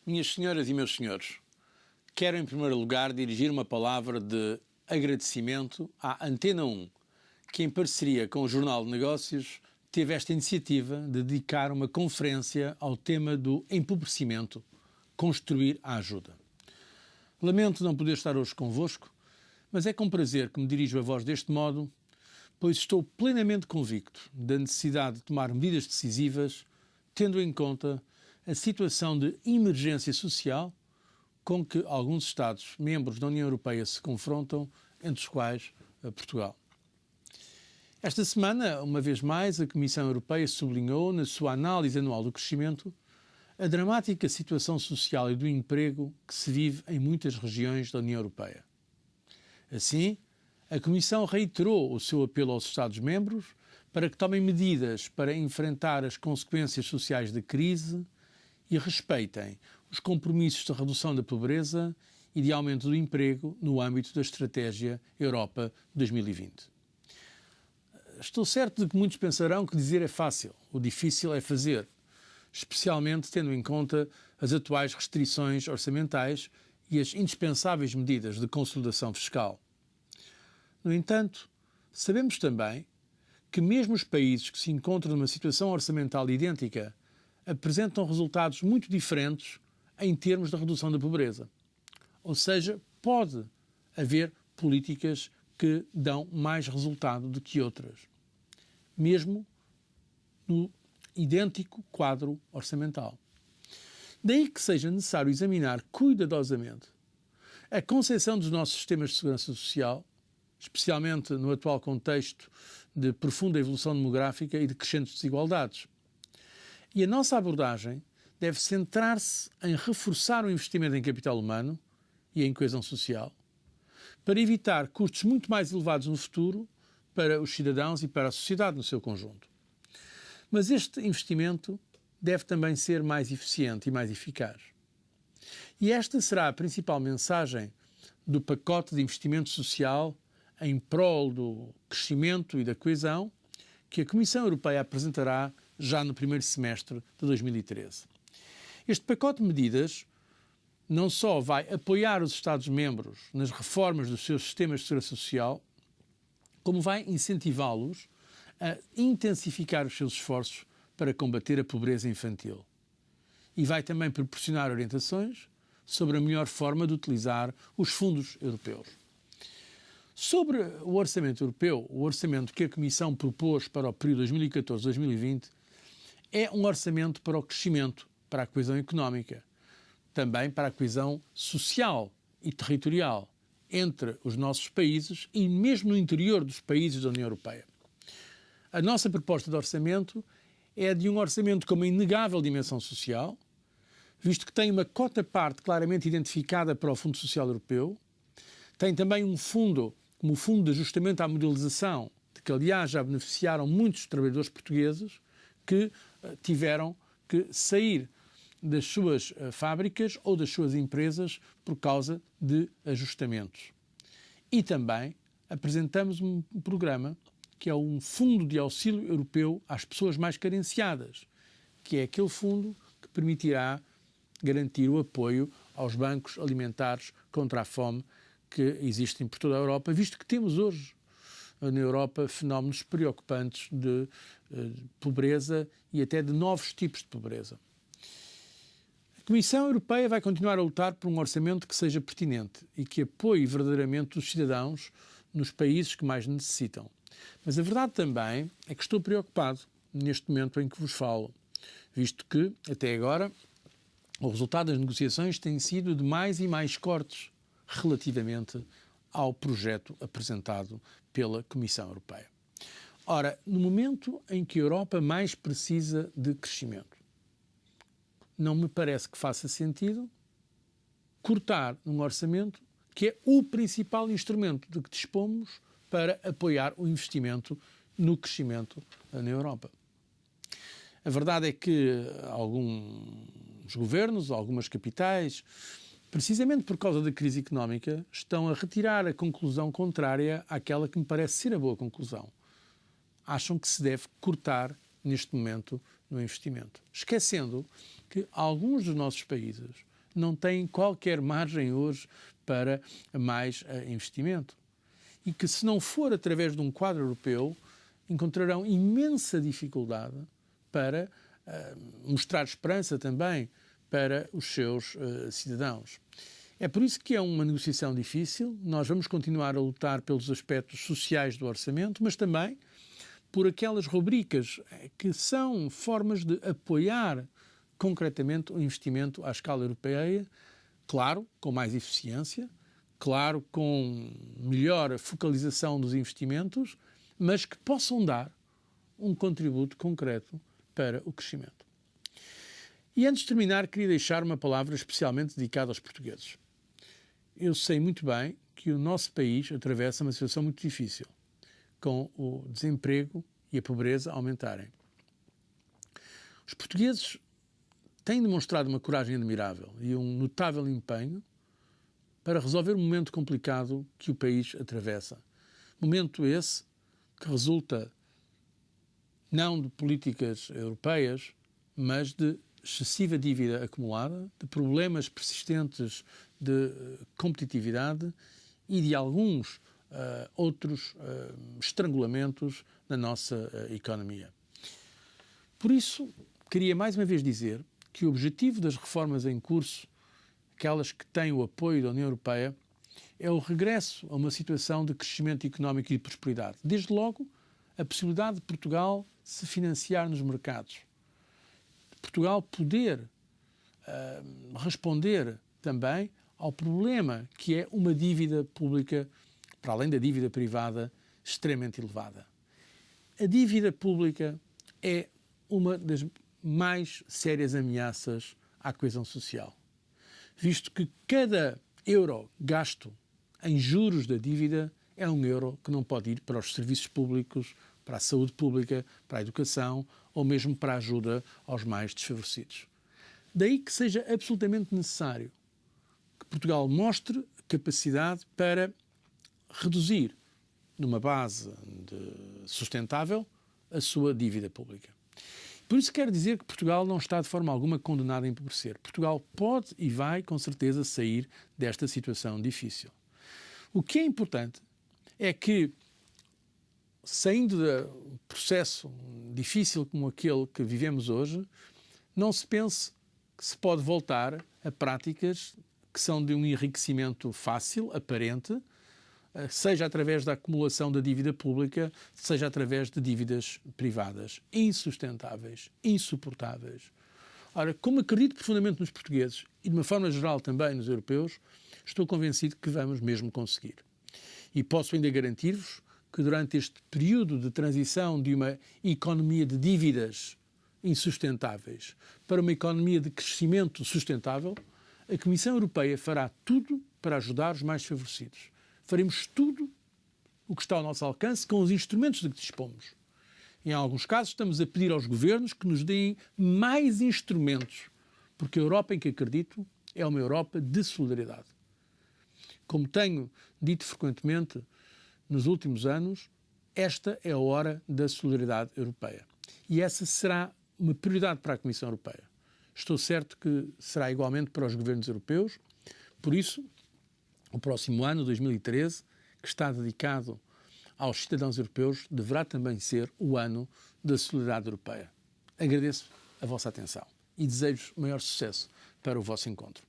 Minhas senhoras e meus senhores, quero em primeiro lugar dirigir uma palavra de agradecimento à Antena 1, que em parceria com o Jornal de Negócios teve esta iniciativa de dedicar uma conferência ao tema do empobrecimento, construir a ajuda. Lamento não poder estar hoje convosco, mas é com prazer que me dirijo a vós deste modo, pois estou plenamente convicto da necessidade de tomar medidas decisivas, tendo em conta a situação de emergência social com que alguns Estados membros da União Europeia se confrontam, entre os quais Portugal. Esta semana, uma vez mais, a Comissão Europeia sublinhou, na sua análise anual do crescimento, a dramática situação social e do emprego que se vive em muitas regiões da União Europeia. Assim, a Comissão reiterou o seu apelo aos Estados-membros para que tomem medidas para enfrentar as consequências sociais da crise e respeitem os compromissos de redução da pobreza e de aumento do emprego no âmbito da Estratégia Europa 2020. Estou certo de que muitos pensarão que dizer é fácil, o difícil é fazer, especialmente tendo em conta as atuais restrições orçamentais e as indispensáveis medidas de consolidação fiscal. No entanto, sabemos também que mesmo os países que se encontram numa situação orçamental idêntica apresentam resultados muito diferentes em termos da redução da pobreza. Ou seja, pode haver políticas que dão mais resultado do que outras, mesmo no idêntico quadro orçamental. Daí que seja necessário examinar cuidadosamente a concepção dos nossos sistemas de segurança social, especialmente no atual contexto de profunda evolução demográfica e de crescentes desigualdades. E a nossa abordagem deve centrar-se em reforçar o investimento em capital humano e em coesão social, para evitar custos muito mais elevados no futuro para os cidadãos e para a sociedade no seu conjunto. Mas este investimento deve também ser mais eficiente e mais eficaz. E esta será a principal mensagem do pacote de investimento social em prol do crescimento e da coesão que a Comissão Europeia apresentará já no primeiro semestre de 2013. Este pacote de medidas não só vai apoiar os Estados-membros nas reformas dos seus sistemas de segurança social, como vai incentivá-los a intensificar os seus esforços para combater a pobreza infantil. E vai também proporcionar orientações sobre a melhor forma de utilizar os fundos europeus. Sobre o orçamento europeu, o orçamento que a Comissão propôs para o período 2014-2020 é um orçamento para o crescimento, para a coesão económica, também para a coesão social e territorial entre os nossos países e mesmo no interior dos países da União Europeia. A nossa proposta de orçamento é de um orçamento com uma inegável dimensão social, visto que tem uma cota-parte claramente identificada para o Fundo Social Europeu, tem também um fundo, como o Fundo de Ajustamento à Modelização, de que aliás já beneficiaram muitos trabalhadores portugueses que tiveram que sair das suas fábricas ou das suas empresas por causa de ajustamentos. E também apresentamos um programa que é um fundo de auxílio europeu às pessoas mais carenciadas, que é aquele fundo que permitirá garantir o apoio aos bancos alimentares contra a fome que existem por toda a Europa, visto que temos hoje na Europa fenómenos preocupantes de pobreza e até de novos tipos de pobreza. A Comissão Europeia vai continuar a lutar por um orçamento que seja pertinente e que apoie verdadeiramente os cidadãos nos países que mais necessitam. Mas a verdade também é que estou preocupado neste momento em que vos falo, visto que, até agora, o resultado das negociações tem sido de mais e mais cortes relativamente ao projeto apresentado pela Comissão Europeia. Ora, no momento em que a Europa mais precisa de crescimento, não me parece que faça sentido cortar num orçamento que é o principal instrumento de que dispomos para apoiar o investimento no crescimento na Europa. A verdade é que alguns governos, algumas capitais, precisamente por causa da crise económica, estão a retirar a conclusão contrária àquela que me parece ser a boa conclusão. Acham que se deve cortar, neste momento, no investimento. Esquecendo que alguns dos nossos países não têm qualquer margem hoje para mais investimento. E que, se não for através de um quadro europeu, encontrarão imensa dificuldade para mostrar esperança também para os seus cidadãos. É por isso que é uma negociação difícil. Nós vamos continuar a lutar pelos aspectos sociais do orçamento, mas também por aquelas rubricas que são formas de apoiar concretamente o investimento à escala europeia, claro, com mais eficiência, claro, com melhor focalização dos investimentos, mas que possam dar um contributo concreto para o crescimento. E antes de terminar, queria deixar uma palavra especialmente dedicada aos portugueses. Eu sei muito bem que o nosso país atravessa uma situação muito difícil, com o desemprego e a pobreza aumentarem. Os portugueses têm demonstrado uma coragem admirável e um notável empenho para resolver o momento complicado que o país atravessa. Momento esse que resulta não de políticas europeias, mas de excessiva dívida acumulada, de problemas persistentes de competitividade e de alguns outros estrangulamentos na nossa economia. Por isso, queria mais uma vez dizer que o objetivo das reformas em curso, aquelas que têm o apoio da União Europeia, é o regresso a uma situação de crescimento económico e de prosperidade. Desde logo, a possibilidade de Portugal se financiar nos mercados. Portugal poder responder também ao problema que é uma dívida pública, para além da dívida privada, extremamente elevada. A dívida pública é uma das mais sérias ameaças à coesão social, visto que cada euro gasto em juros da dívida é um euro que não pode ir para os serviços públicos, para a saúde pública, para a educação ou mesmo para a ajuda aos mais desfavorecidos. Daí que seja absolutamente necessário que Portugal mostre capacidade para reduzir, numa base sustentável, a sua dívida pública. Por isso quero dizer que Portugal não está de forma alguma condenado a empobrecer. Portugal pode e vai, com certeza, sair desta situação difícil. O que é importante é que, saindo de um processo difícil como aquele que vivemos hoje, não se pense que se pode voltar a práticas que são de um enriquecimento fácil, aparente, seja através da acumulação da dívida pública, seja através de dívidas privadas, insustentáveis, insuportáveis. Ora, como acredito profundamente nos portugueses e, de uma forma geral, também nos europeus, estou convencido que vamos mesmo conseguir. E posso ainda garantir-vos que durante este período de transição de uma economia de dívidas insustentáveis para uma economia de crescimento sustentável, a Comissão Europeia fará tudo para ajudar os mais desfavorecidos. Faremos tudo o que está ao nosso alcance com os instrumentos de que dispomos. Em alguns casos, estamos a pedir aos governos que nos deem mais instrumentos, porque a Europa em que acredito é uma Europa de solidariedade. Como tenho dito frequentemente nos últimos anos, esta é a hora da solidariedade europeia. E essa será uma prioridade para a Comissão Europeia. Estou certo que será igualmente para os governos europeus. Por isso, o próximo ano, 2013, que está dedicado aos cidadãos europeus, deverá também ser o ano da solidariedade europeia. Agradeço a vossa atenção e desejo maior sucesso para o vosso encontro.